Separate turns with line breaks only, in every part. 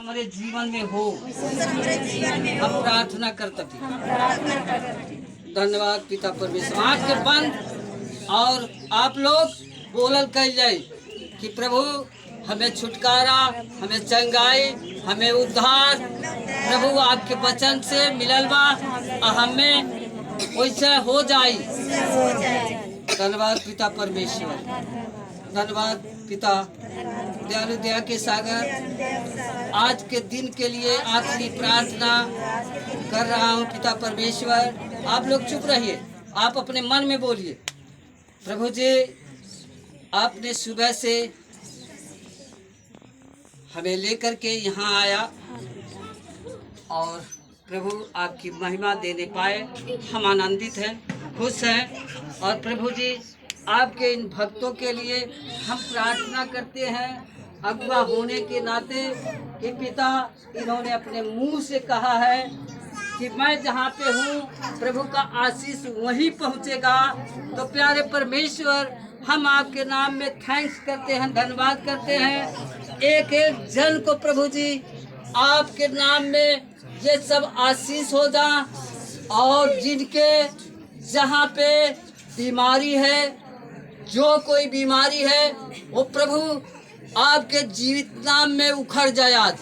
हमारे जीवन में हो, हम प्रार्थना करते थे। धन्यवाद पिता परमेश्वर। आँख के बंद और आप लोग बोलल कह जाए कि प्रभु हमें छुटकारा, हमें चंगाई, हमें उद्धार प्रभु आपके वचन से मिलल बा और हमें वैसे हो जाई। धन्यवाद पिता परमेश्वर। धन्यवाद पिता दयालु दया के सागर। आज के दिन के लिए आखिरी प्रार्थना कर रहा हूँ पिता परमेश्वर। आप लोग चुप रहिए, आप अपने मन में बोलिए। प्रभु जी, आपने सुबह से हमें लेकर के यहाँ आया और प्रभु आपकी महिमा देने पाए हम आनंदित हैं, खुश हैं। और प्रभु जी, आपके इन भक्तों के लिए हम प्रार्थना करते हैं अगुआ होने के नाते कि पिता इन्होंने अपने मुंह से कहा है कि मैं जहाँ पे हूँ प्रभु का आशीष वहीं पहुँचेगा। तो प्यारे परमेश्वर, हम आपके नाम में थैंक्स करते हैं, धन्यवाद करते हैं। एक एक जन को प्रभु जी आपके नाम में ये सब आशीष हो जा, और जिनके जहाँ पे बीमारी है, जो कोई बीमारी है, वो प्रभु आपके जीवित नाम में उखड़ जाए। आज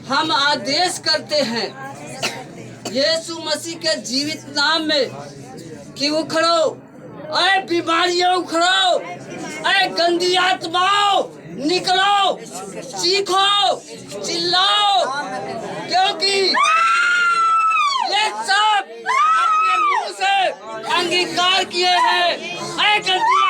हम आदेश करते हैं यीशु मसीह के जीवित नाम में कि उखड़ो, अरे बीमारियों उखड़ो, अरे गंदी आत्माओं निकलो, चीखो, चिल्लाओ, क्योंकि ये सब अपने मुंह से अंगीकार किए हैं। अरे गंदी